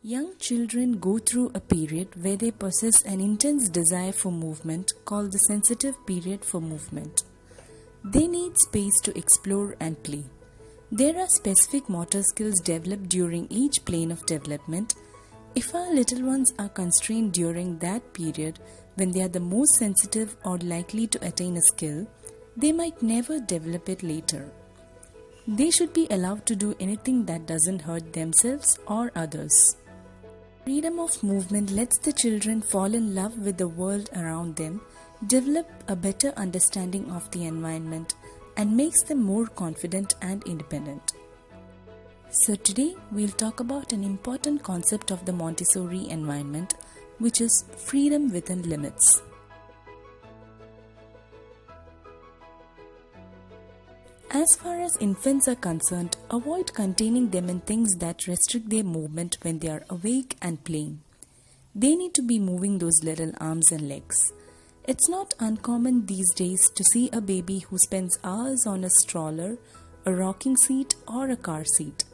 Young children go through a period where they possess an intense desire for movement called the sensitive period for movement. They need space to explore and play. There are specific motor skills developed during each plane of development. If our little ones are constrained during that period when they are the most sensitive or likely to attain a skill, they might never develop it later. They should be allowed to do anything that doesn't hurt themselves or others. Freedom of movement lets the children fall in love with the world around them, develop a better understanding of the environment, and makes them more confident and independent. So today we'll talk about an important concept of the Montessori environment, which is freedom within limits. As far as infants are concerned, avoid containing them in things that restrict their movement when they are awake and playing. They need to be moving those little arms and legs. It's not uncommon these days to see a baby who spends hours on a stroller, a rocking seat, or a car seat.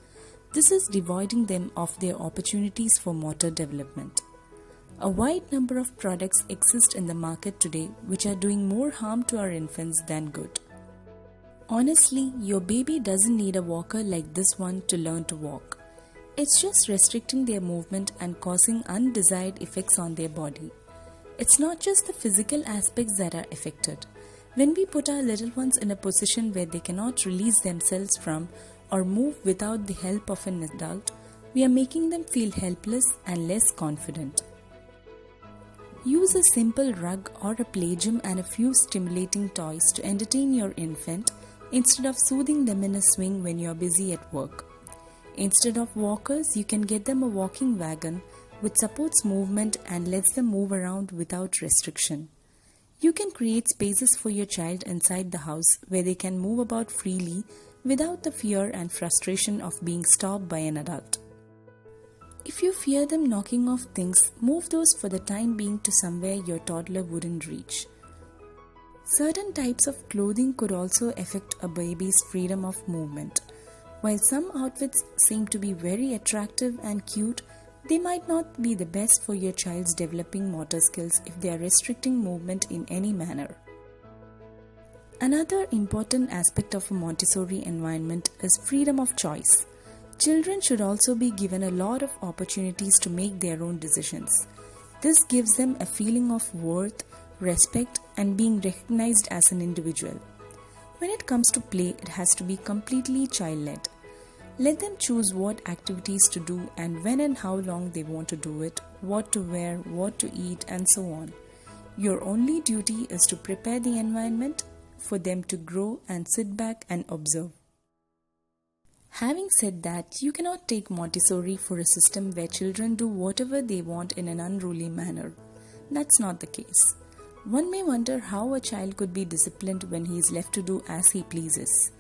This is devoiding them of their opportunities for motor development. A wide number of products exist in the market today which are doing more harm to our infants than good. Honestly, your baby doesn't need a walker like this one to learn to walk. It's just restricting their movement and causing undesired effects on their body. It's not just the physical aspects that are affected. When we put our little ones in a position where they cannot release themselves from or move without the help of an adult, we are making them feel helpless and less confident. Use a simple rug or a play gym and a few stimulating toys to entertain your infant instead of soothing them in a swing when you are busy at work. Instead of walkers, you can get them a walking wagon which supports movement and lets them move around without restriction. You can create spaces for your child inside the house where they can move about freely without the fear and frustration of being stopped by an adult. If you fear them knocking off things, move those for the time being to somewhere your toddler wouldn't reach. Certain types of clothing could also affect a baby's freedom of movement. While some outfits seem to be very attractive and cute, they might not be the best for your child's developing motor skills if they are restricting movement in any manner. Another important aspect of a Montessori environment is freedom of choice. Children should also be given a lot of opportunities to make their own decisions. This gives them a feeling of worth, respect, and being recognized as an individual. When it comes to play, it has to be completely child-led. Let them choose what activities to do and when and how long they want to do it, what to wear, what to eat, and so on. Your only duty is to prepare the environment for them to grow and sit back and observe. Having said that, you cannot take Montessori for a system where children do whatever they want in an unruly manner. That's not the case. One may wonder how a child could be disciplined when he is left to do as he pleases.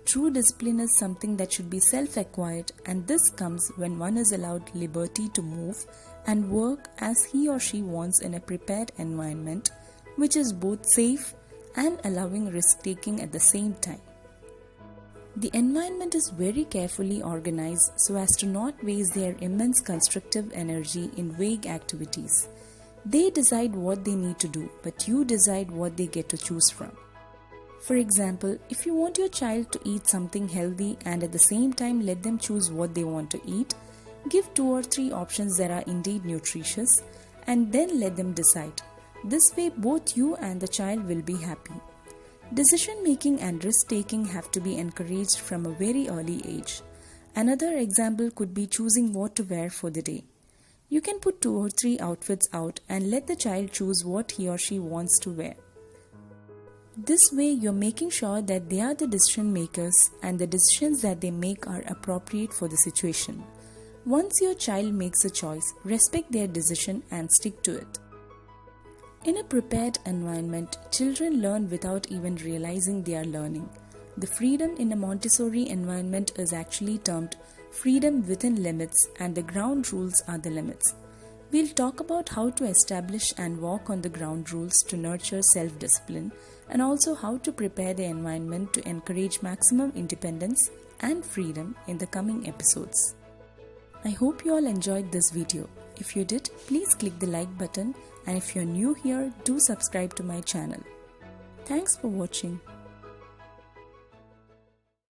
True discipline is something that should be self-acquired, and this comes when one is allowed liberty to move and work as he or she wants in a prepared environment, which is both safe and allowing risk-taking at the same time. The environment is very carefully organized so as to not waste their immense constructive energy in vague activities. They decide what they need to do, but you decide what they get to choose from. For example, if you want your child to eat something healthy and at the same time let them choose what they want to eat, give 2 or 3 options that are indeed nutritious and then let them decide. This way both you and the child will be happy. Decision making and risk taking have to be encouraged from a very early age. Another example could be choosing what to wear for the day. You can put 2 or 3 outfits out and let the child choose what he or she wants to wear. This way you're making sure that they are the decision makers and the decisions that they make are appropriate for the situation. Once your child makes a choice, respect their decision and stick to it. In a prepared environment, children learn without even realizing they are learning. The freedom in a Montessori environment is actually termed freedom within limits, and the ground rules are the limits. We'll talk about how to establish and walk on the ground rules to nurture self-discipline, and also how to prepare the environment to encourage maximum independence and freedom in the coming episodes. I hope you all enjoyed this video. If you did, please click the like button, and if you're new here, do subscribe to my channel. Thanks for watching.